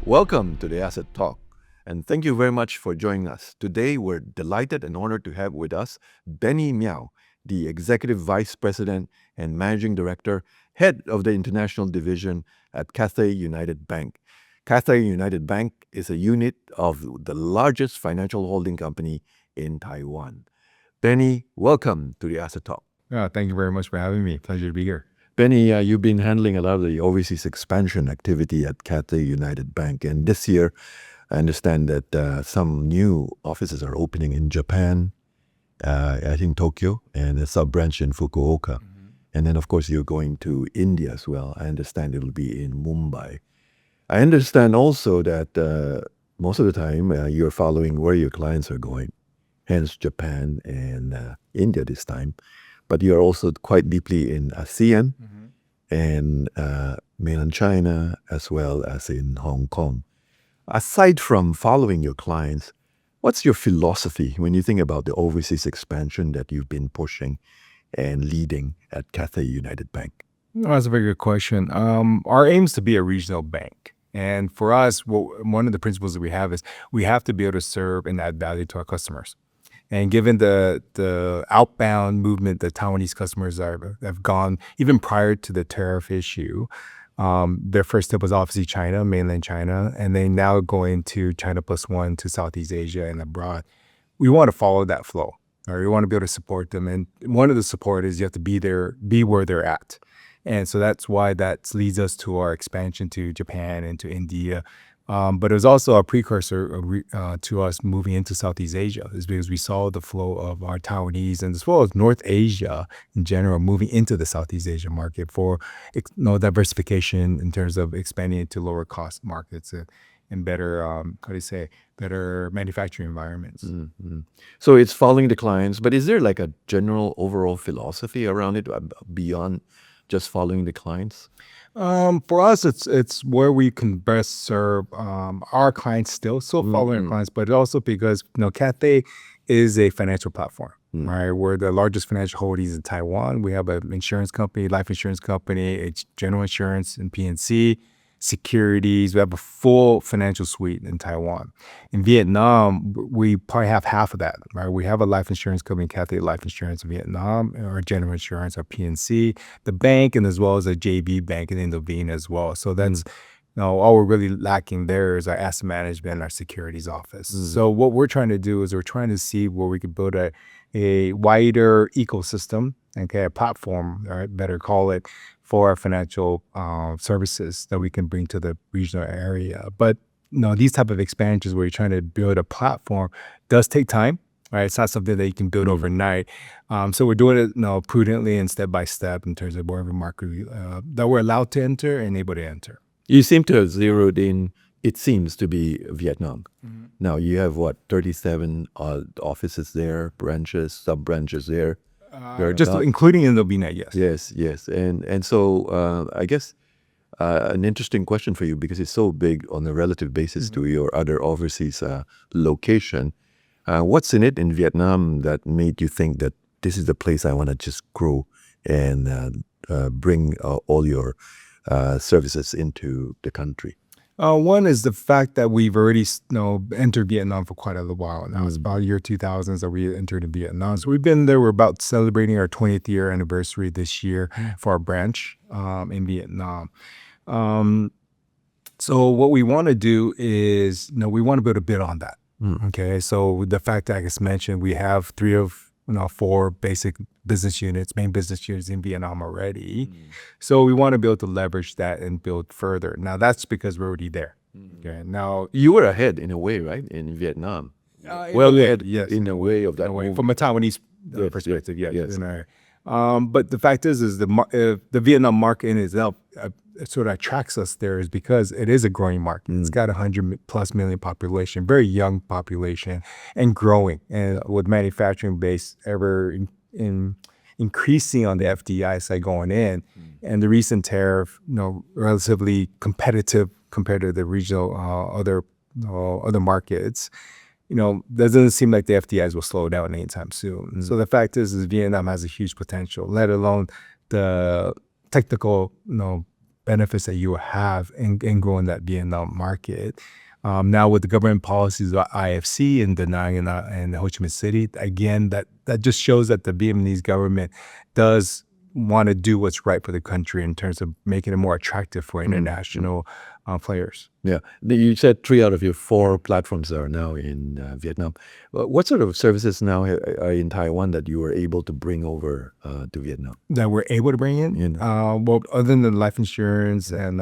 Welcome to the Asset Talk, and thank you very much for joining us. Today, we're delighted and honored to have with us Benny Miao, the Executive Vice President and Managing Director, Head of the International Division at Cathay United Bank. Cathay United Bank is a unit of the largest financial holding company in Taiwan. Benny, welcome to the Asset Talk. Thank you very much for having me. Pleasure to be here. Benny, you've been handling a lot of the overseas expansion activity at Cathay United Bank. And this year, I understand that some new offices are opening in Japan, I think Tokyo, and a sub-branch in Fukuoka. And then, of course, you're going to India as well. I understand it'll be in Mumbai. I understand also that most of the time you're following where your clients are going, hence Japan and India this time. But you're also quite deeply in ASEAN and mainland China, as well as in Hong Kong. Aside from following your clients, what's your philosophy when you think about the overseas expansion that you've been pushing and leading at Cathay United Bank? That's a very good question. Our aim is to be a regional bank. And for us, one of the principles that we have is we have to be able to serve and add value to our customers. And given the outbound movement that Taiwanese customers have gone, even prior to the tariff issue, their first step was obviously China, mainland China, and they now going to China +1 to Southeast Asia and abroad. We want to follow that flow, or we want to be able to support them. And one of the support is you have to be there, be where they're at. And so that's why that leads us to our expansion to Japan and to India. But it was also a precursor to us moving into Southeast Asia, is because we saw the flow of our Taiwanese and as well as North Asia in general moving into the Southeast Asia market for diversification in terms of expanding into lower cost markets and better, better manufacturing environments. Mm-hmm. So it's following the clients, but is there like a general overall philosophy around it beyond just following the clients? For us, it's where we can best serve our clients still following our clients, but also because Cathay is a financial platform, right? We're the largest financial holdings in Taiwan. We have an insurance company, life insurance company, it's general insurance and P&C, securities. We have a full financial suite in Taiwan. In Vietnam, we probably have half of that, right? We have a life insurance company, Cathay Life Insurance in Vietnam, our general insurance, our P&C, the bank, and as well as a JV bank in Indonesia as well. So that's all we're really lacking there is our asset management and our securities office. So what we're trying to do is we're trying to see where we could build a wider ecosystem, a platform, or better call it, for our financial services that we can bring to the regional area. But these type of expansions where you're trying to build a platform does take time, right? It's not something that you can build overnight. So we're doing it prudently and step by step in terms of wherever market that we're allowed to enter and able to enter. You seem to have zeroed in, it seems to be Vietnam. Now you have 37 offices there, branches, sub-branches there. Just including Indonesia, yes. Yes. And so I guess an interesting question for you, because it's so big on a relative basis to your other overseas location. What's in it in Vietnam that made you think that this is the place I want to just grow and bring all your services into the country? One is the fact that we've already entered Vietnam for quite a little while now. It's about year 2000s that we entered in Vietnam. So we've been there. We're about celebrating our 20th year anniversary this year for our branch in Vietnam. So what we want to do is, we want to be able to build on that. Okay, so the fact that I just mentioned, we have 3 of 4 basic main business units in Vietnam already. So we want to be able to leverage that and build further. Now that's because we're already there. Okay. Now you were ahead in a way, right? In Vietnam. Ahead, yes. In a way of that move. From a Taiwanese perspective, yes. But the fact is the Vietnam market in itself sort of attracts us there is because it is a growing market. It's got 100+ million population, very young population, and growing, and with manufacturing base ever increasing on the FDI side going in, and the recent tariff, relatively competitive compared to the regional other markets. Doesn't seem like the FDIs will slow down anytime soon. So the fact is Vietnam has a huge potential, let alone the technical, benefits that you will have in growing that Vietnam market. Now with the government policies of IFC and denying in Ho Chi Minh City, again, that just shows that the Vietnamese government does want to do what's right for the country in terms of making it more attractive for international players. Yeah, you said 3 out of your 4 platforms are now in Vietnam. What sort of services now are in Taiwan that you were able to bring over to Vietnam? That we're able to bring in? Well, other than the life insurance and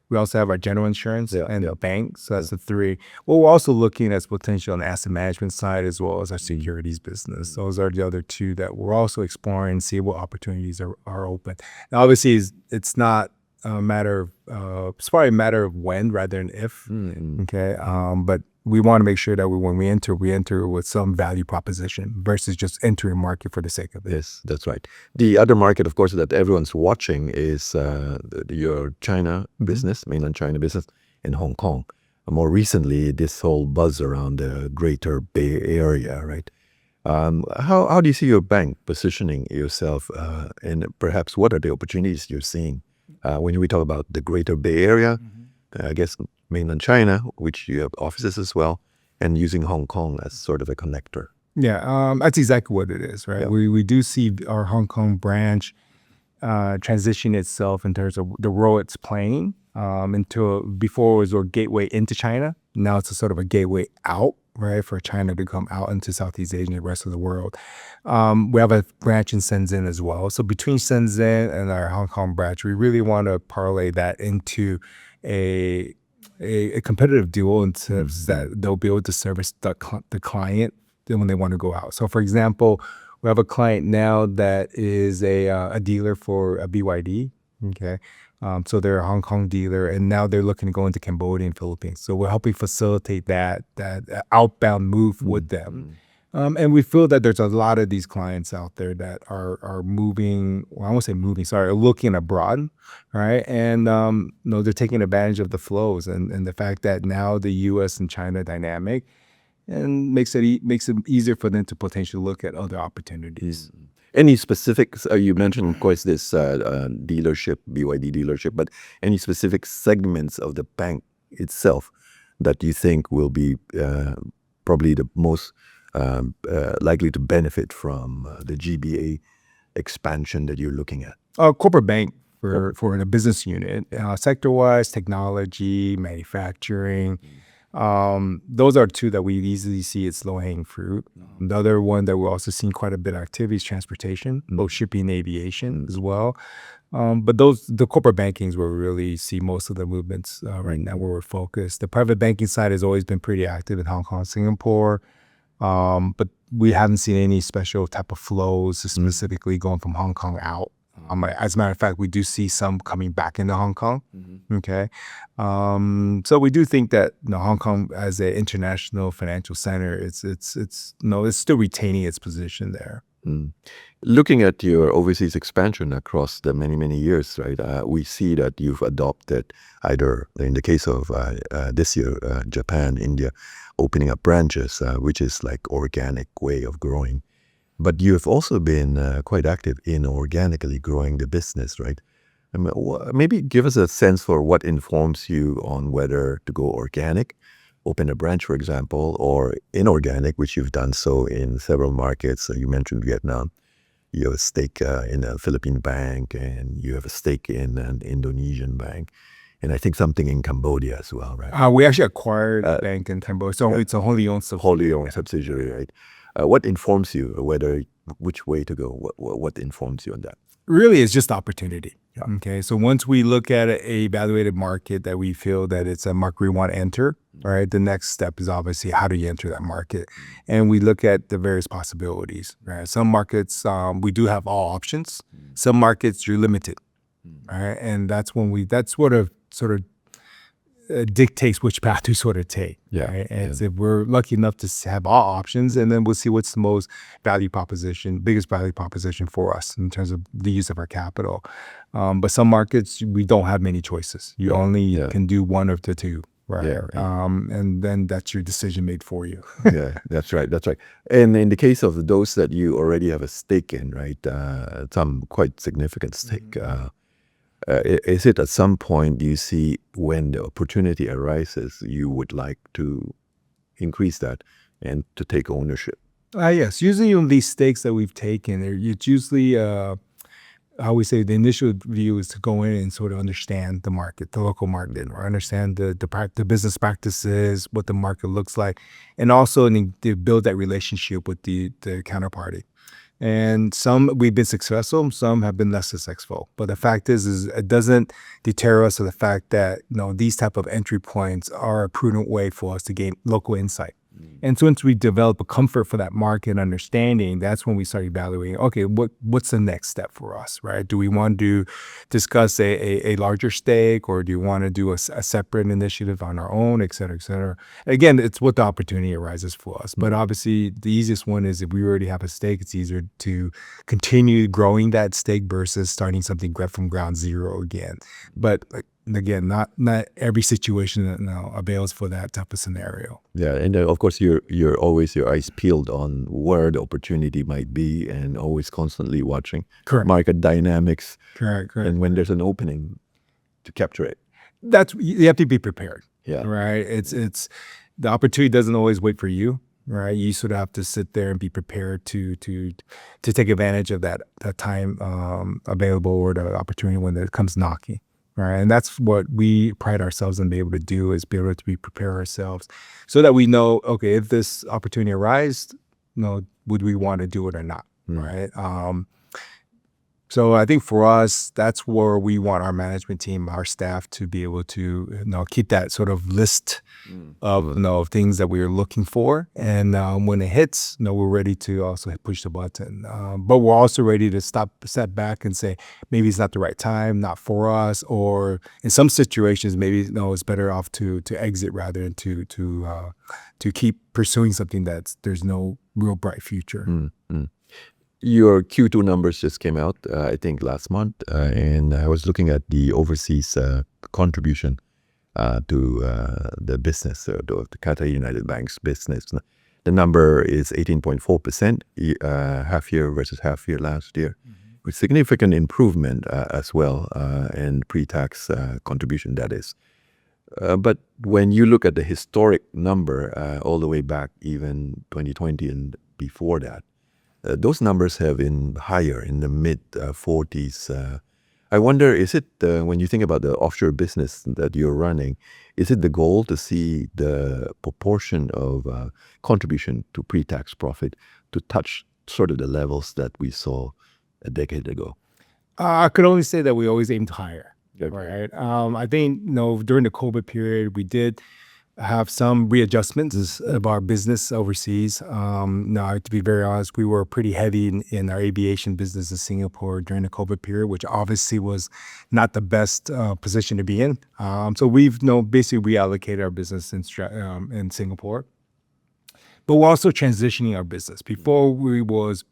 we also have our general insurance and the bank. So that's the 3. Well, we're also looking at potential on the asset management side as well as our securities business. Those are the other 2 that we're also exploring and see what opportunities are open. Now, obviously, it's not a matter of, it's probably a matter of when rather than if. Okay. But we want to make sure that when we enter with some value proposition versus just entering a market for the sake of it. Yes, that's right. The other market, of course, that everyone's watching is your China business, mainland China business in Hong Kong. More recently, this whole buzz around the Greater Bay Area, right? How do you see your bank positioning yourself, and perhaps what are the opportunities you're seeing when we talk about the Greater Bay Area? I guess mainland China, which you have offices as well, and using Hong Kong as sort of a connector. Yeah, that's exactly what it is, right? Yeah. We do see our Hong Kong branch transition itself in terms of the role it's playing before it was a gateway into China. Now it's a sort of a gateway out, right, for China to come out into Southeast Asia and the rest of the world. We have a branch in Shenzhen as well. So between Shenzhen and our Hong Kong branch, we really want to parlay that into a competitive duo in terms that they'll be able to service the client when they want to go out. So for example, we have a client now that is a dealer for a BYD. Okay. So they're a Hong Kong dealer, and now they're looking to go into Cambodia and Philippines. So we're helping facilitate that outbound move with them. And we feel that there's a lot of these clients out there that are moving, well, I won't say moving, sorry, are looking abroad, right? And they're taking advantage of the flows and the fact that now the U.S. and China dynamic and makes it easier for them to potentially look at other opportunities. Any specifics? You mentioned, of course, this dealership, BYD dealership, but any specific segments of the bank itself that you think will be probably the most likely to benefit from the GBA expansion that you're looking at? Corporate bank for the business unit, sector-wise, technology, manufacturing. Those are 2 that we easily see it's low-hanging fruit. The other one that we're also seeing quite a bit of activity is transportation, both shipping and aviation as well. But the corporate bankings where we really see most of the movements right now where we're focused. The private banking side has always been pretty active in Hong Kong, Singapore. But we haven't seen any special type of flows specifically going from Hong Kong out. As a matter of fact, we do see some coming back into Hong Kong. Okay. So we do think that Hong Kong as an international financial center, it's still retaining its position there. Looking at your overseas expansion across the many years, right? We see that you've adopted either, in the case of this year, Japan, India, opening up branches, which is like organic way of growing. But you have also been quite active in organically growing the business, right? I mean, maybe give us a sense for what informs you on whether to go organic, open a branch, for example, or inorganic, which you've done so in several markets. You mentioned Vietnam. You have a stake in a Philippine bank, and you have a stake in an Indonesian bank, and I think something in Cambodia as well, right? We actually acquired a bank in Cambodia, so it's a wholly owned subsidiary, right? What informs you which way to go? What informs you on that? Really, it's just opportunity. Okay, so once we look at a evaluated market that we feel that it's a market we want to enter, right, the next step is obviously how do you enter that market? And we look at the various possibilities, right? Some markets, we do have all options. Some markets, you're limited, right? And that's what a sort of dictates which path to sort of take. Right? And if we're lucky enough to have all options, and then we'll see what's the most biggest value proposition for us in terms of the use of our capital. But some markets, we don't have many choices. You only can do one of the 2. Right. And then that's your decision made for you. Yeah, that's right. And in the case of those that you already have a stake in, right, some quite significant stake, Is it at some point you see when the opportunity arises, you would like to increase that and to take ownership? Yes, usually on these stakes that we've taken, it's usually how we say the initial view is to go in and sort of understand the market, the local market, or understand the business practices, what the market looks like, and also to build that relationship with the counterparty. And some we've been successful, some have been less successful. But the fact is it doesn't deter us of the fact that these type of entry points are a prudent way for us to gain local insight. And so once we develop a comfort for that market understanding, that's when we start evaluating, okay, what's the next step for us, right? Do we want to discuss a larger stake, or do you want to do a separate initiative on our own, et cetera, et cetera? Again, it's what the opportunity arises for us. But obviously, the easiest one is if we already have a stake, it's easier to continue growing that stake versus starting something from ground zero again. But again, not every situation avails for that type of scenario. Yeah, and of course you're always your eyes peeled on where the opportunity might be, and always constantly watching Correct. market dynamics, Correct. and when there's an opening to capture it. You have to be prepared. Yeah. Right. It's the opportunity doesn't always wait for you. Right. You sort of have to sit there and be prepared to take advantage of that time available, or the opportunity when it comes knocking. Right. And that's what we pride ourselves in being able to do, is be able to prepare ourselves so that we know, okay, if this opportunity arises, would we want to do it or not? Right. So I think for us, that's where we want our management team, our staff, to be able to keep that sort of list of things that we're looking for, and when it hits, we're ready to also push the button. But we're also ready to step back and say maybe it's not the right time, not for us, or in some situations maybe it's better off to exit rather than to keep pursuing something there's no real bright future. Your Q2 numbers just came out, I think last month, and I was looking at the overseas contribution to the business, the Cathay United Bank's business. The number is 18.4%, half year versus half year last year, with significant improvement as well, and pre-tax contribution, that is. But when you look at the historic number, all the way back even 2020 and before that, those numbers have been higher, in the mid 40s. I wonder, is it, when you think about the offshore business that you're running, is it the goal to see the proportion of contribution to pre-tax profit to touch sort of the levels that we saw a decade ago? I could only say that we always aimed higher. Okay. Right. I think during the COVID period, we did have some readjustments of our business overseas. Now, to be very honest, we were pretty heavy in our aviation business in Singapore during the COVID period, which obviously was not the best position to be in. So we've basically reallocated our business in Singapore. But we're also transitioning our business. Before, we was,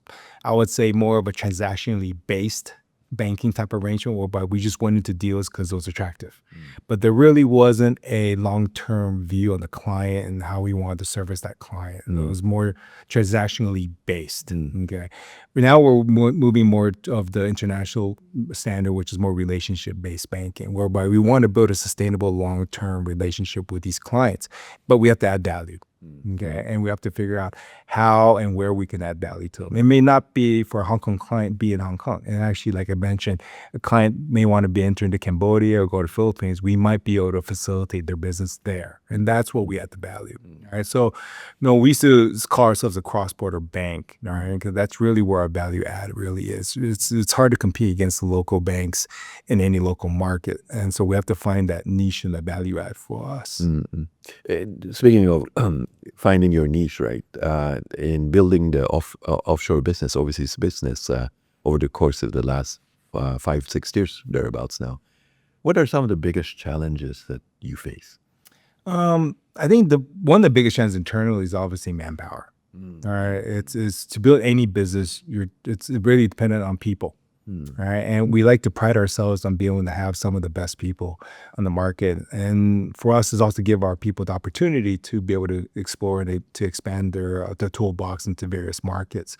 I would say, more of a transactionally based banking type arrangement, whereby we just went into deals because it was attractive. But there really wasn't a long-term view on the client and how we wanted to service that client. It was more transactionally based. Okay. But now we're moving more of the international standard, which is more relationship-based banking, whereby we want to build a sustainable long-term relationship with these clients, but we have to add value. Okay. And we have to figure out how and where we can add value to them. It may not be for a Hong Kong client be in Hong Kong. And actually, like I mentioned, a client may want to be entering to Cambodia or go to Philippines. We might be able to facilitate their business there. And that's what we add the value. All right. So, we used to call ourselves a cross-border bank, all right, because that's really where our value add really is. It's hard to compete against the local banks in any local market. And so we have to find that niche and that value add for us. Speaking of finding your niche, right, in building the offshore business, overseas business, over the course of the last 5-6 years, thereabouts now, what are some of the biggest challenges that you face? I think one of the biggest challenges internally is obviously manpower. All right, it's to build any business, it's really dependent on people. Right. And we like to pride ourselves on being able to have some of the best people on the market. And for us, is also to give our people the opportunity to be able to explore and to expand their toolbox into various markets.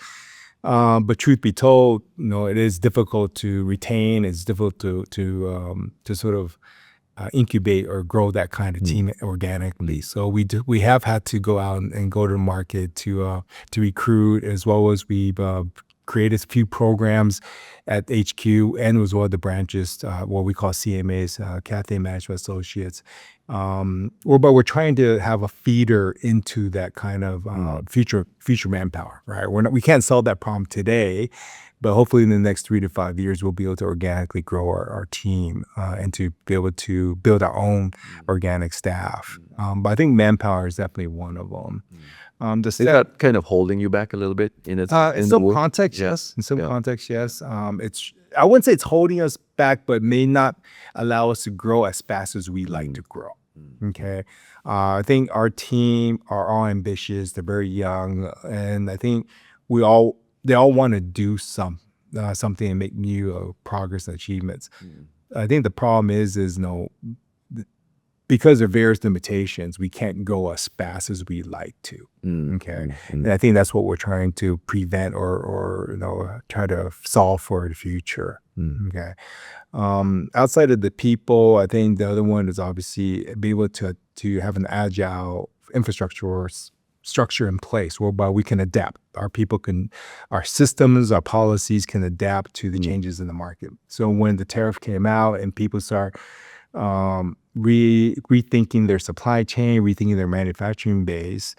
But truth be told, it is difficult to retain. It's difficult to sort of incubate or grow that kind of team organically. So we have had to go out and go to the market to recruit, as well as we've created a few programs at HQ and as well the branches, what we call CMAs, Cathay Management Associates. But we're trying to have a feeder into that kind of future manpower, right? We can't solve that problem today, but hopefully in the next 3 to 5 years, we'll be able to organically grow our team and to be able to build our own organic staff. But I think manpower is definitely one of them. Is that kind of holding you back a little bit in some context, yes. In some context, yes. I wouldn't say it's holding us back, but may not allow us to grow as fast as we like to grow. Okay. I think our team are all ambitious. They're very young, and I think they all want to do something and make new progress and achievements. I think the problem is because of various limitations, we can't go as fast as we like to. Okay. And I think that's what we're trying to prevent or try to solve for the future. Okay. Outside of the people, I think the other one is obviously be able to have an agile infrastructure or structure in place whereby we can adapt. Our systems, our policies can adapt to the changes in the market. So when the tariff came out and people start rethinking their supply chain, rethinking their manufacturing base,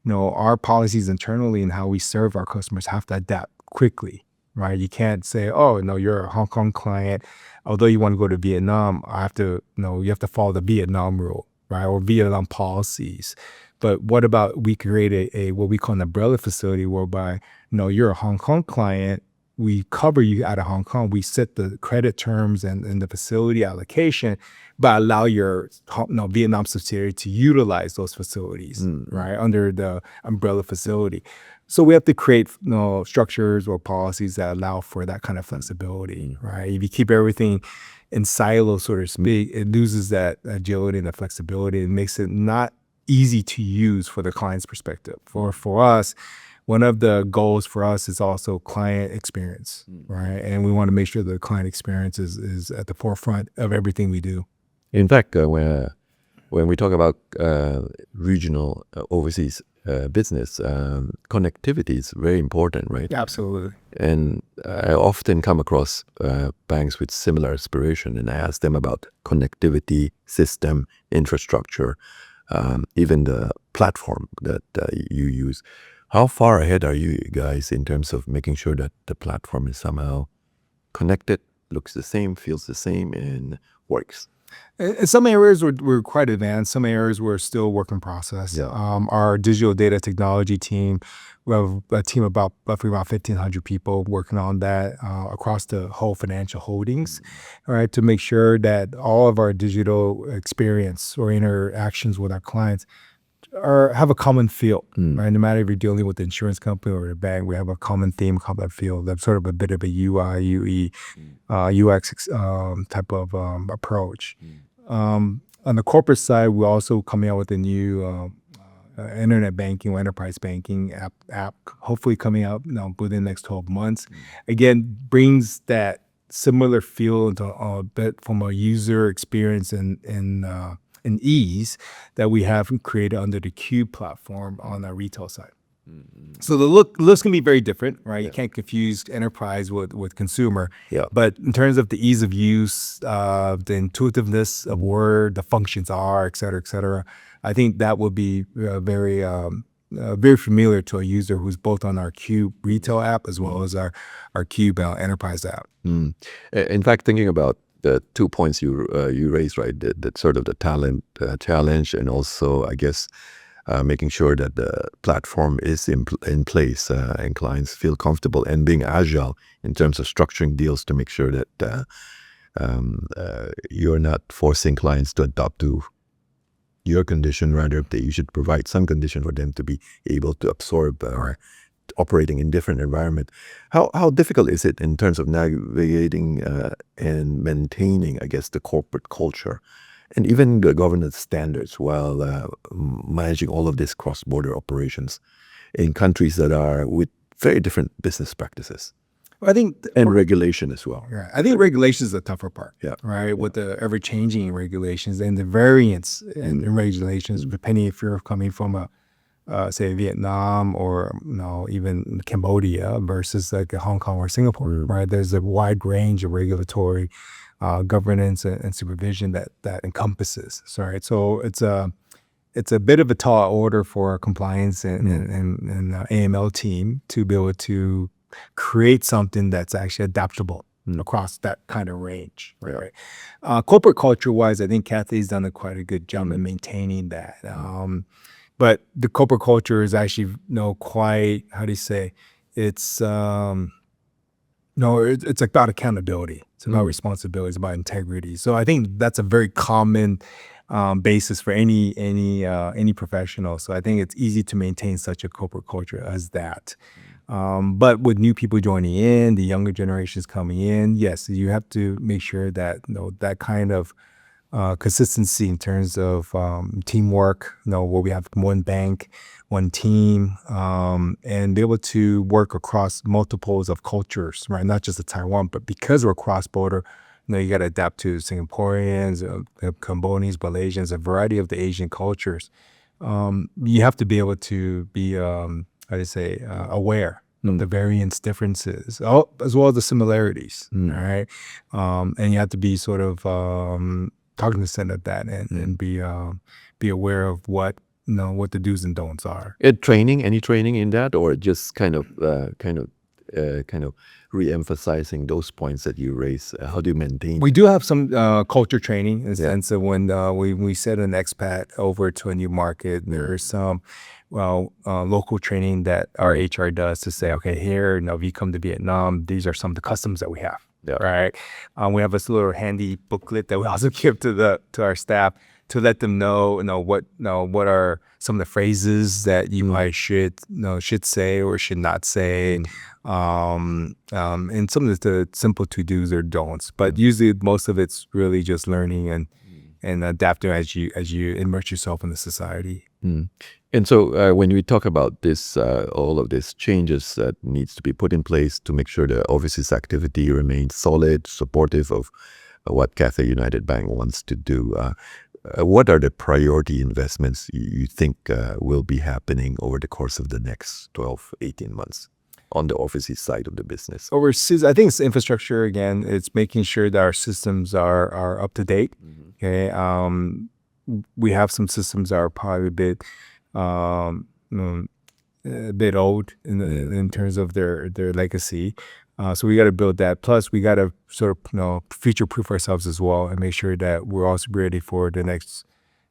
our policies internally and how we serve our customers have to adapt quickly, right? You can't say, oh, no, you're a Hong Kong client. Although you want to go to Vietnam, you have to follow the Vietnam rule, right? Or Vietnam policies. But what about we create a what we call an umbrella facility whereby, you're a Hong Kong client, we cover you out of Hong Kong, we set the credit terms and the facility allocation, but allow your Vietnam subsidiary to utilize those facilities, right, under the umbrella facility. So we have to create structures or policies that allow for that kind of flexibility, right? If you keep everything in silos, so to speak, it loses that agility and the flexibility. It makes it not easy to use for the client's perspective. For us, one of the goals for us is also client experience, right? And we want to make sure the client experience is at the forefront of everything we do. In fact, when we talk about regional overseas business, connectivity is very important, right? Absolutely. And I often come across banks with similar aspiration, and I ask them about connectivity, system, infrastructure, even the platform that you use. How far ahead are you guys in terms of making sure that the platform is somehow connected, looks the same, feels the same, and works? In some areas, we're quite advanced. Some areas, we're still work in process. Yeah. Our digital data technology team, we have a team of roughly 1,500 people working on that across the whole financial holdings, right, to make sure that all of our digital experience or interactions with our clients have a common feel, right? No matter if you're dealing with the insurance company or the bank, we have a common theme, common feel. That's sort of a bit of a UI, UE, UX type of approach. On the corporate side, we're also coming out with a new internet banking or enterprise banking app, hopefully coming out within the next 12 months. Again, brings that similar feel into a bit from a user experience and ease that we have created under the Cube platform on our retail side. So the looks can be very different, right? You can't confuse enterprise with consumer. Yeah. But in terms of the ease of use, the intuitiveness of where the functions are, et cetera, I think that will be very familiar to a user who's both on our Cube retail app as well as our Cube enterprise app. In fact, thinking about the 2 points you raised, right? That sort of the talent challenge, and also, I guess, making sure that the platform is in place and clients feel comfortable, and being agile in terms of structuring deals to make sure that you're not forcing clients to adopt to your condition. Rather, you should provide some condition for them to be able to absorb operating in different environment. How difficult is it in terms of navigating and maintaining, I guess, the corporate culture and even the governance standards while managing all of these cross-border operations in countries that are with very different business practices I think and regulation as well. right. I think regulation is the tougher part. Yeah. Right. With the ever changing regulations and the variance in regulations, depending if you're coming from say Vietnam or even Cambodia versus like Hong Kong or Singapore. Right. There's a wide range of regulatory governance and supervision that encompasses. So, right. So it's a bit of a tall order for our compliance and AML team to be able to create something that's actually adaptable across that kind of range. Right. Corporate culture wise, I think Cathay's done quite a good job in maintaining that. But the corporate culture is actually quite, how do you say, it's it's about accountability. It's about responsibility. It's about integrity. So I think that's a very common basis for any professional. So I think it's easy to maintain such a corporate culture as that. But with new people joining in, the younger generations coming in, yes, you have to make sure that that kind of consistency in terms of teamwork, where we have one bank, one team, and be able to work across multiples of cultures, right? Not just the Taiwan, but because we're cross-border, you got to adapt to Singaporeans, Cambodians, Malaysians, a variety of the Asian cultures. You have to be able to be, aware of the variance differences, as well as the similarities, all right? And you have to be sort of cognizant of that and be aware of what the do's and don'ts are. Any training in that, or just kind of re-emphasizing those points that you raised? How do you maintain? We do have some culture training in the sense of when we send an expat over to a new market, there's some local training that our HR does to say, okay, here, if you come to Vietnam, these are some of the customs that we have. Yeah. Right. We have this little handy booklet that we also give to our staff to let them know what are some of the phrases that you might should say or should not say, and some of the simple to-dos or don'ts. But usually most of it's really just learning and adapting as you immerse yourself in the society. And so when we talk about this, all of these changes that needs to be put in place to make sure the overseas activity remains solid, supportive of what Cathay United Bank wants to do, what are the priority investments you think will be happening over the course of the next 12, 18 months on the overseas side of the business? Overseas, I think it's infrastructure again. It's making sure that our systems are up to date. Okay. We have some systems that are probably a bit old in terms of their legacy. So we got to build that. Plus, we got to sort of future-proof ourselves as well and make sure that we're also ready for the next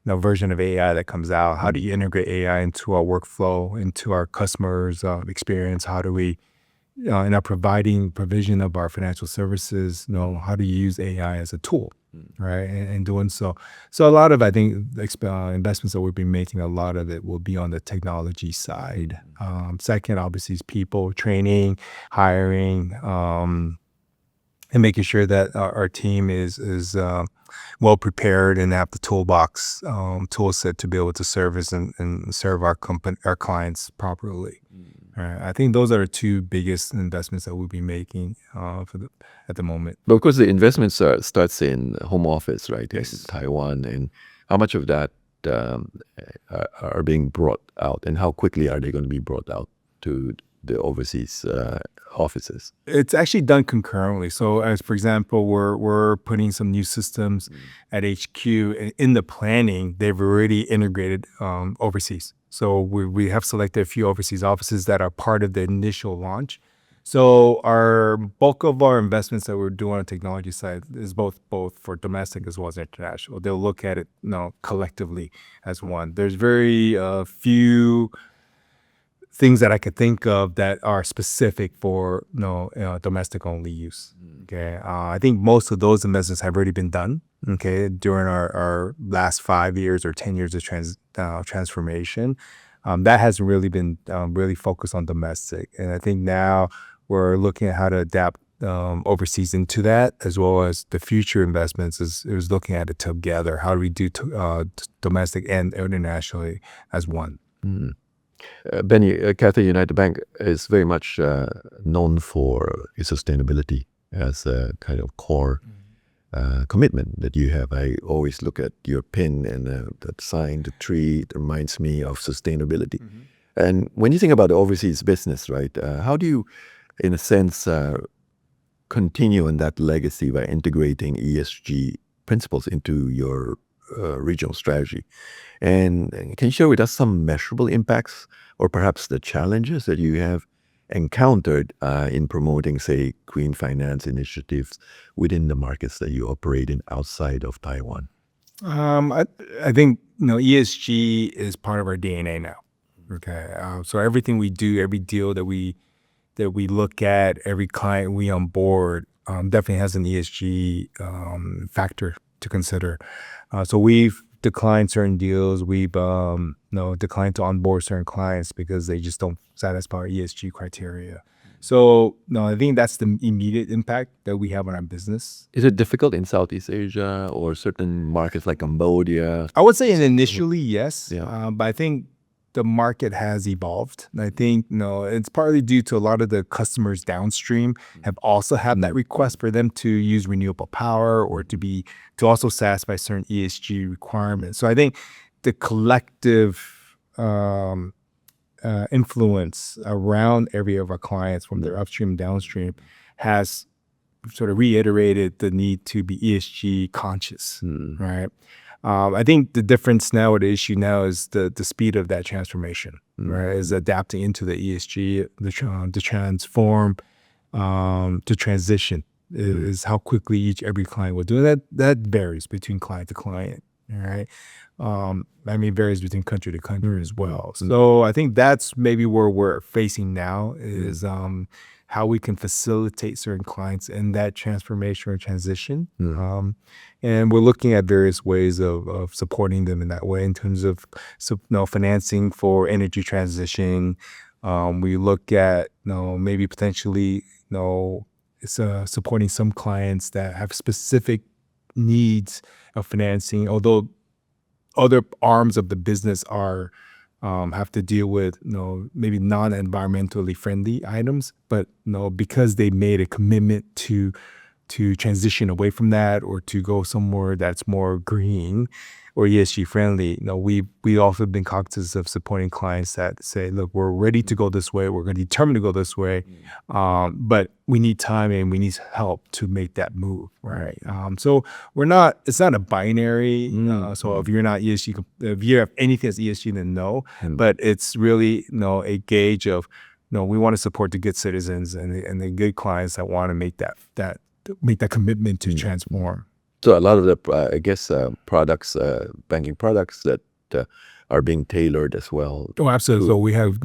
version of AI that comes out. How do you integrate AI into our workflow, into our customers' experience? How do we, in our provision of our financial services, how do you use AI as a tool, right? And doing so. So a lot of, I think, investments that we'll be making, a lot of it will be on the technology side. Second, obviously, is people, training, hiring, and making sure that our team is well prepared and have the tool set to be able to service and serve our clients properly. I think those are the two biggest investments that we'll be making at the moment. But of course, the investments starts in home office, right? Yes. In Taiwan, and how much of that are being brought out, and how quickly are they going to be brought out to the overseas offices? It's actually done concurrently. So, as for example, we're putting some new systems at HQ. In the planning, they've already integrated overseas. So we have selected a few overseas offices that are part of the initial launch. So our bulk of our investments that we're doing on the technology side is both for domestic as well as international. They'll look at it collectively as one. There's very few things that I could think of that are specific for domestic only use. Okay, I think most of those investments have already been done. Okay, during our last 5 years or 10 years of transformation, that hasn't really been really focused on domestic. And I think now we're looking at how to adapt overseas into that, as well as the future investments is looking at it together. How do we do domestic and internationally as one? Benny, Cathay United Bank is very much known for its sustainability as a kind of core commitment that you have. I always look at your pin and that sign, the tree. It reminds me of sustainability. And when you think about the overseas business, right, how do you, in a sense, continue in that legacy by integrating ESG principles into your regional strategy? And can you share with us some measurable impacts or perhaps the challenges that you have encountered in promoting, say, green finance initiatives within the markets that you operate in outside of Taiwan? I think ESG is part of our DNA now. Okay, so everything we do, every deal that we look at, every client we onboard, definitely has an ESG factor to consider. So we've declined certain deals. We've declined to onboard certain clients because they just don't satisfy our ESG criteria. So I think that's the immediate impact that we have on our business. Is it difficult in Southeast Asia or certain markets like Cambodia? I would say initially, yes, Yeah. but I think the market has evolved. And I think it's partly due to a lot of the customers downstream have also had that request for them to use renewable power or to also satisfy certain ESG requirements. So I think the collective influence around every of our clients from their upstream and downstream has sort of reiterated the need to be ESG conscious, right? I think the difference now, or the issue now, is the speed of that transformation, right? Is adapting into the ESG, the transform, to transition is how quickly every client will do it. That varies between client to client, all right? Varies between country to country as well. So I think that's maybe where we're facing now is how we can facilitate certain clients in that transformation or transition. And we're looking at various ways of supporting them in that way in terms of financing for energy transition. We look at maybe potentially supporting some clients that have specific needs of financing, although other arms of the business are have to deal with maybe non-environmentally friendly items, but because they made a commitment to transition away from that or to go somewhere that's more green or ESG friendly, we also been cognizant of supporting clients that say, look, we're ready to go this way, we're going to determine to go this way, but we need time and we need help to make that move, right? So it's not a binary. So if you're not ESG, if you have anything that's ESG, then no. But it's really a gauge of we want to support the good citizens and the good clients that want to make that commitment to transform. So a lot of the, I guess, products, banking products that are being tailored as well. Oh, absolutely. So we have,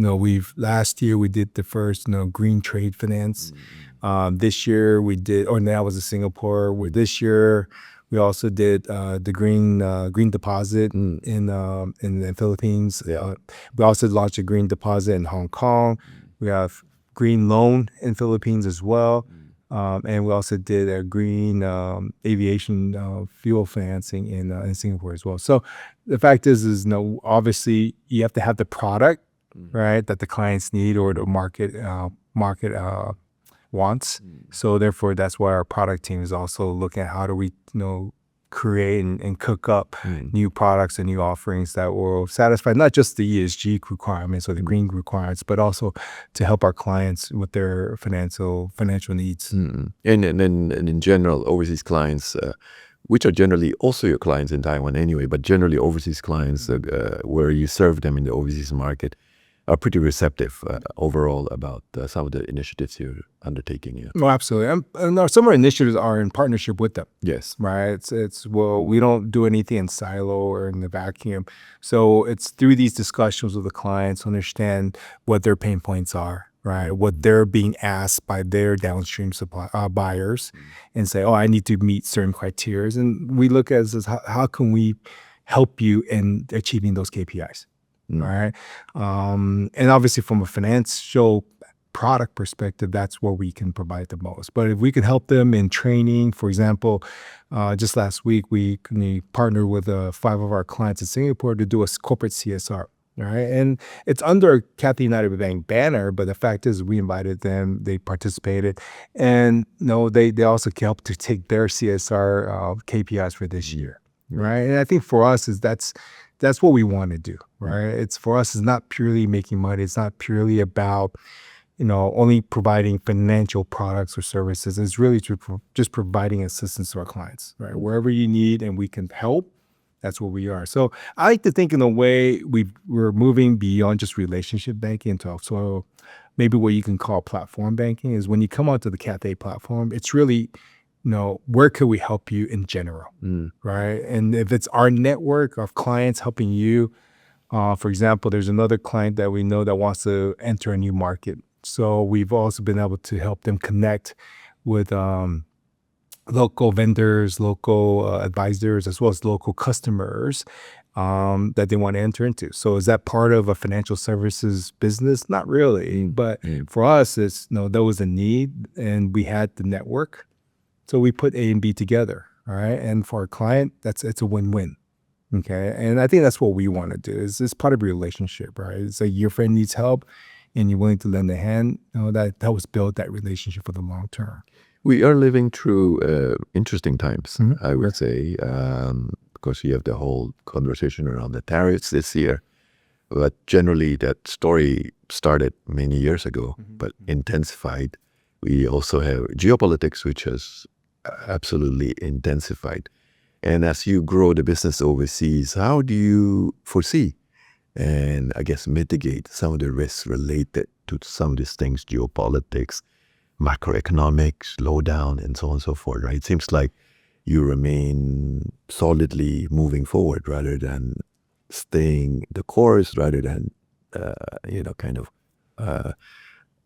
last year we did the first, green trade finance. This year we did, that was in Singapore. This year we also did the green deposit in the Philippines. We also launched a green deposit in Hong Kong. We have green loan in Philippines as well. And we also did a green aviation fuel financing in Singapore as well. So the fact is obviously you have to have the product, right, that the clients need or the market wants. So therefore, that's why our product team is also looking at how do we create and cook up new products and new offerings that will satisfy not just the ESG requirements or the green requirements, but also to help our clients with their financial needs. And in general, overseas clients, which are generally also your clients in Taiwan anyway, but generally overseas clients where you serve them in the overseas market are pretty receptive overall about some of the initiatives you're undertaking. Yeah. Oh, absolutely. And some of our initiatives are in partnership with them. Yes. Right. We don't do anything in silo or in the vacuum. So it's through these discussions with the clients to understand what their pain points are, right? What they're being asked by their downstream buyers and say, I need to meet certain criteria. And we look at as how can we help you in achieving those KPIs? Right. And obviously from a financial product perspective, that's where we can provide the most. But if we can help them in training, for example, just last week, we partnered with 5 of our clients in Singapore to do a corporate CSR right? And it's under Cathay United Bank banner, but the fact is we invited them, they participated, and they also helped to take their CSR KPIs for this year, right? And I think for us is that's what we want to do, right? It's for us, it's not purely making money. It's not purely about only providing financial products or services. It's really just providing assistance to our clients, right? Wherever you need and we can help, that's what we are. So I like to think in a way we're moving beyond just relationship banking into also maybe what you can call platform banking. Is when you come onto the Cathay platform, it's really, where could we help you in general, right? And if it's our network of clients helping you, for example, there's another client that we know that wants to enter a new market. So we've also been able to help them connect with local vendors, local advisors, as well as local customers that they want to enter into. So is that part of a financial services business? Not really. But for us, it's there was a need and we had the network. So we put A and B together. All right. And for our client, it's a win-win. Okay. And I think that's what we want to do. It's part of a relationship, right? It's like your friend needs help and you're willing to lend a hand. That helps build that relationship for the long term. We are living through interesting times, I would say, because you have the whole conversation around the tariffs this year. But generally, that story started many years ago, but intensified. We also have geopolitics, which has absolutely intensified. And as you grow the business overseas, how do you foresee and I guess mitigate some of the risks related to some of these things, geopolitics, macroeconomic slowdown, and so on and so forth, right? It seems like you remain solidly moving forward rather than staying the course, rather than, kind of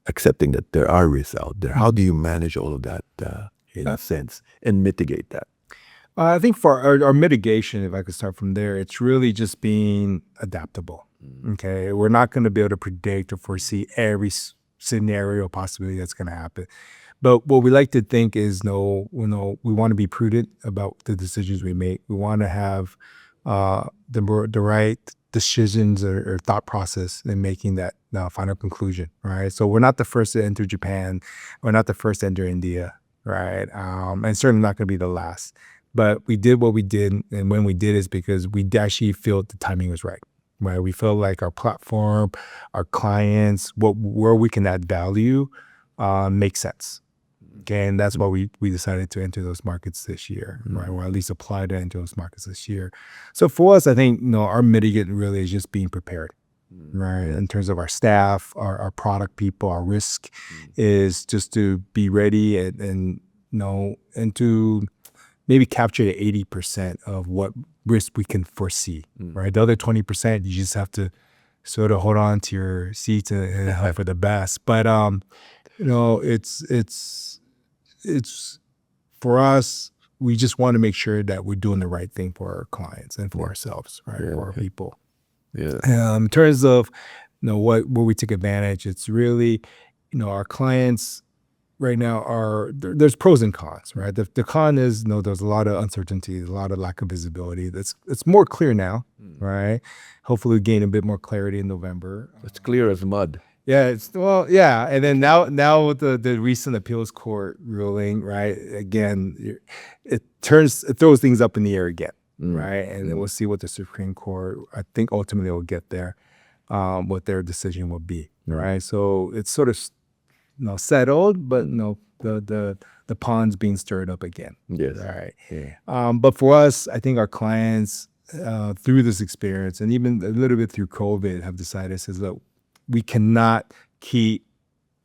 accepting that there are risks out there. How do you manage all of that in a sense and mitigate that? I think for our mitigation, if I could start from there, it's really just being adaptable. Okay. We're not going to be able to predict or foresee every scenario possibility that's going to happen. But what we like to think is, we want to be prudent about the decisions we make. We want to have the right decisions or thought process in making that final conclusion, right? So we're not the first to enter Japan. We're not the first to enter India, right? And certainly not going to be the last. But we did what we did, and when we did is because we actually felt the timing was right. Right, we feel like our platform, our clients, where we can add value, makes sense. Okay, and that's why we decided to enter those markets this year, right? Or at least apply to enter those markets this year. So for us, I think our mitigant really is just being prepared, right? In terms of our staff, our product people, our risk is just to be ready and to maybe capture the 80% of what risk we can foresee, right? The other 20%, you just have to sort of hold on to your seat and hope for the best. But it's for us, we just want to make sure that we're doing the right thing for our clients and for ourselves, right? For our people. Yeah. In terms of where we take advantage, it's really our clients right now there's pros and cons, right? The con is there's a lot of uncertainty, a lot of lack of visibility. It's more clear now, right? Hopefully we gain a bit more clarity in November. It's clear as mud. Yeah, and then now with the recent appeals court ruling, right? Again, it throws things up in the air again, right? And then we'll see what the Supreme Court, I think ultimately will get there, what their decision will be, right? So it's sort of settled, but the pond's being stirred up again. Yes. All right. Yeah. But for us, I think our clients through this experience and even a little bit through COVID have decided, says, look, we cannot keep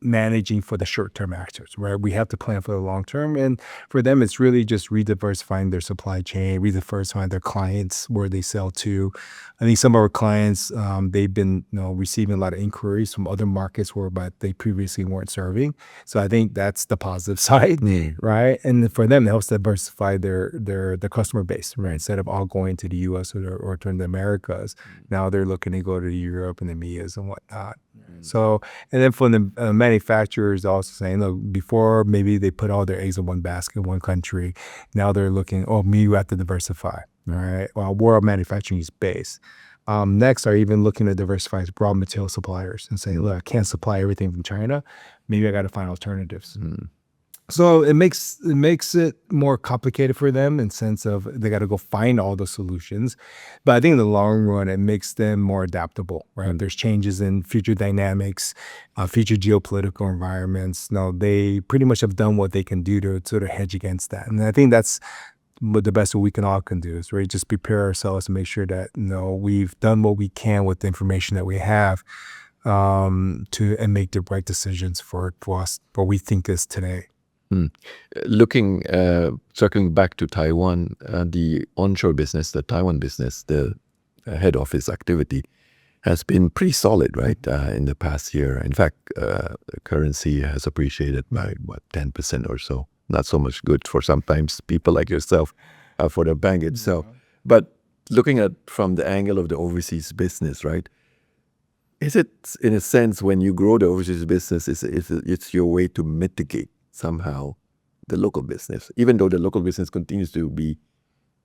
managing for the short-term actors, right? We have to plan for the long term. And for them, it's really just rediversifying their supply chain, rediversifying their clients, where they sell to. I think some of our clients, they've been receiving a lot of inquiries from other markets but they previously weren't serving. So I think that's the positive side, right? And for them, it helps diversify their customer base, right? Instead of all going to the U.S. or to the Americas, now they're looking to go to Europe and the EMEAs and whatnot. So, and then for the manufacturers also saying, look, before maybe they put all their eggs in one basket, one country. Now they're looking, maybe we have to diversify, all right? Well, where our manufacturing is based. Next are even looking to diversify raw material suppliers and say, look, I can't supply everything from China. Maybe I got to find alternatives. So it makes it more complicated for them in sense of they got to go find all the solutions. But I think in the long run, it makes them more adaptable, right? There's changes in future dynamics, future geopolitical environments. No, they pretty much have done what they can do to sort of hedge against that. And I think that's what the best we can all can do is really just prepare ourselves to make sure that we've done what we can with the information that we have and make the right decisions for us, what we think is today. Circling back to Taiwan, the onshore business, the Taiwan business, the head office activity has been pretty solid, right, in the past year. In fact, the currency has appreciated by, 10% or so. Not so much good for sometimes people like yourself, for the bank itself. But looking at from the angle of the overseas business, right, is it, in a sense, when you grow the overseas business, it's your way to mitigate somehow the local business, even though the local business continues to be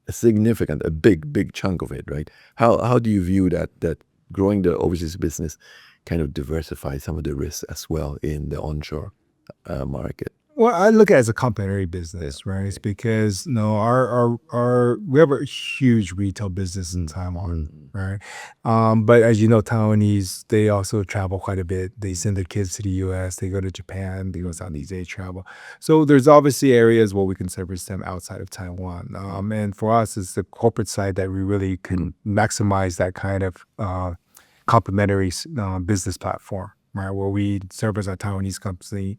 a big chunk of it, right? How do you view that growing the overseas business kind of diversifies some of the risks as well in the onshore market? Well, I look at it as a complementary business, right? It's because our we have a huge retail business in Taiwan, right? But as you know, Taiwanese, they also travel quite a bit. They send their kids to the U.S., they go to Japan, they go Southeast Asia travel. So there's obviously areas where we can service them outside of Taiwan. And for us, it's the corporate side that we really can maximize that kind of complementary business platform, right, where we service our Taiwanese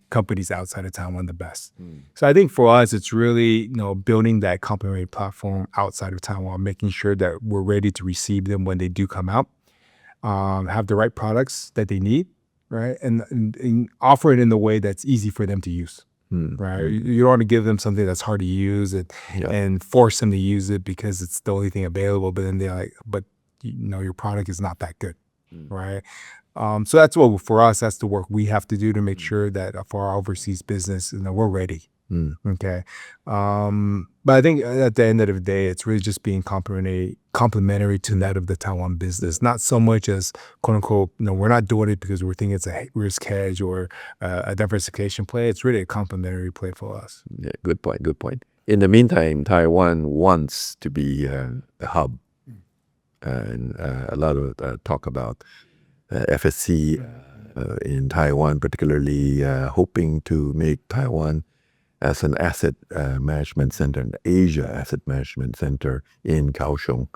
companies outside of Taiwan the best. So I think for us, it's really building that complementary platform outside of Taiwan, making sure that we're ready to receive them when they do come out, have the right products that they need, right, and offer it in a way that's easy for them to use. Right, you don't want to give them something that's hard to use and force them to use it because it's the only thing available. But then they're like, but your product is not that good, right? So that's what for us. That's the work we have to do to make sure that for our overseas business, we're ready. Okay, but I think at the end of the day, it's really just being complementary to that of the Taiwan business. Not so much as quote unquote, we're not doing it because we're thinking it's a risk hedge or a diversification play. It's really a complementary play for us. Yeah, good point. In the meantime, Taiwan wants to be a hub, and a lot of talk about FSC in Taiwan, particularly hoping to make Taiwan as an asset management center, an Asia asset management center in Kaohsiung.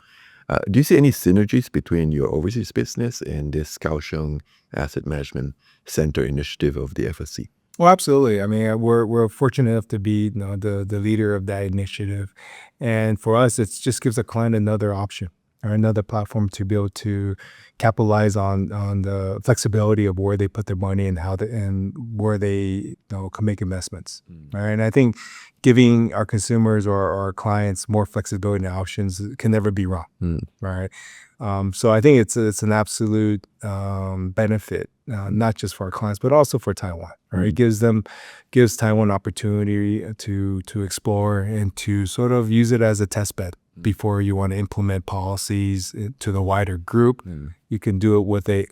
Do you see any synergies between your overseas business and this Kaohsiung Asset Management Center initiative of the FSC? Well, absolutely. I mean, we're fortunate enough to be the leader of that initiative, and for us, it just gives a client another option or another platform to be able to capitalize on the flexibility of where they put their money and and where they can make investments. Right? And I think giving our consumers or our clients more flexibility and options can never be wrong. Right? So I think it's an absolute benefit, not just for our clients, but also for Taiwan. Right? It gives Taiwan opportunity to explore and to sort of use it as a test bed before you want to implement policies to the wider group. You can do it with a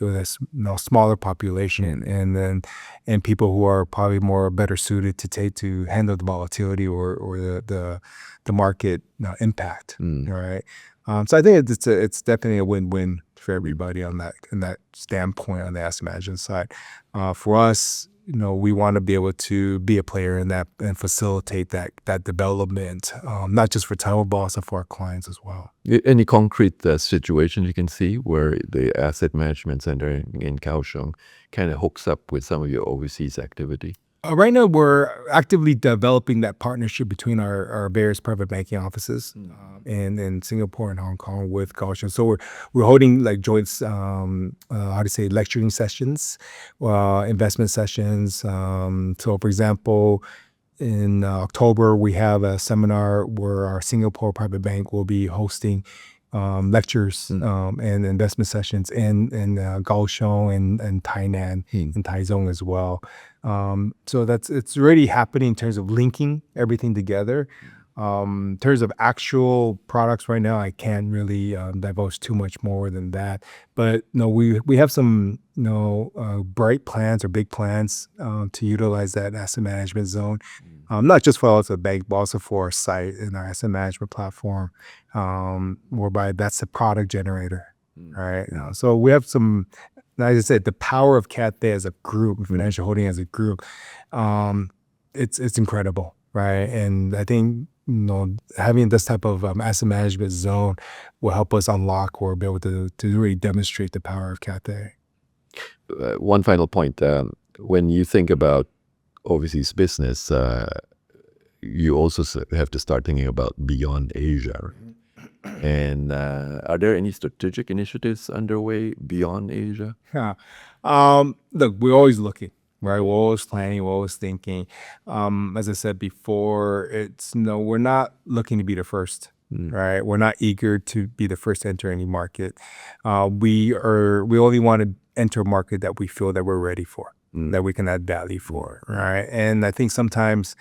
smaller population and people who are probably better suited to handle the volatility or the market impact. Right. So I think it's definitely a win-win for everybody on that standpoint on the asset management side. For us, we want to be able to be a player in that and facilitate that development, not just for Taiwan, but also for our clients as well. Any concrete situation you can see where the asset management center in Kaohsiung kind of hooks up with some of your overseas activity? Right now, we're actively developing that partnership between our various private banking offices in Singapore and Hong Kong with Kaohsiung. So we're holding like joint, lecturing sessions, investment sessions. So, for example, in October, we have a seminar where our Singapore private bank will be hosting lectures and investment sessions in Kaohsiung and Tainan and Taichung as well. So it's already happening in terms of linking everything together. In terms of actual products right now, I can't really divulge too much more than that. But we have some bright plans or big plans to utilize that asset management zone, not just for us at bank, but also for our site and our asset management platform, whereby that's the product generator. Right. So we have some, as I said, the power of Cathay as a group, financial holding as a group, it's incredible, right? And I think having this type of asset management zone will help us unlock or be able to really demonstrate the power of Cathay. One final point. When you think about overseas business, you also have to start thinking about beyond Asia. And are there any strategic initiatives underway beyond Asia? Yeah. Look, we're always looking, right? We're always planning, we're always thinking. As I said before, we're not looking to be the first, right? We're not eager to be the first to enter any market. We only want to enter a market that we feel that we're ready for, that we can add value for, right? And I think sometimes,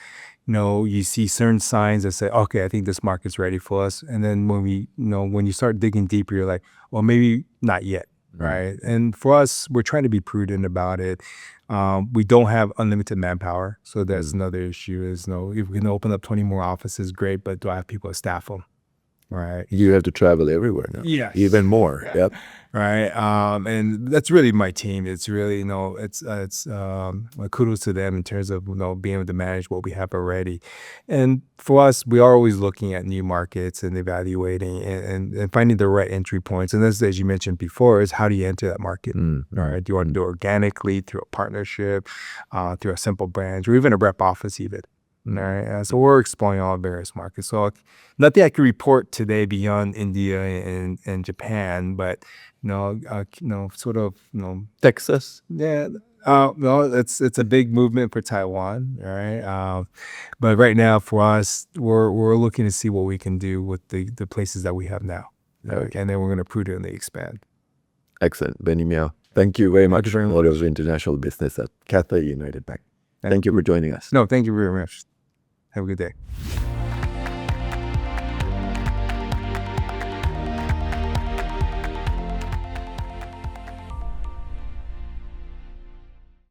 you see certain signs that say, okay, I think this market's ready for us. And then when you start digging deeper, you're like, well, maybe not yet. Right. And for us, we're trying to be prudent about it. We don't have unlimited manpower. So that's another issue is, if we can open up 20 more offices, great. But do I have people to staff them? Right. You have to travel everywhere now. Yes. Even more. Yeah. Yep. Right. And that's really my team. It's really, it's kudos to them in terms of, being able to manage what we have already. And for us, we are always looking at new markets and evaluating and finding the right entry points. And this, as you mentioned before, is how do you enter that market? Right. Do you want to do it organically, through a partnership, through a simple branch, or even a rep office even? Right. So we're exploring all various markets. So nothing I can report today beyond India and Japan, but sort of Texas. Yeah. No, it's a big movement for Taiwan, right? But right now for us, we're looking to see what we can do with the places that we have now, Okay. and then we're going to prudently expand. Excellent. Benny Miao. Thank you very much for all of international business at Cathay United Bank. Thank you for joining us. No, thank you very much. Have a good day.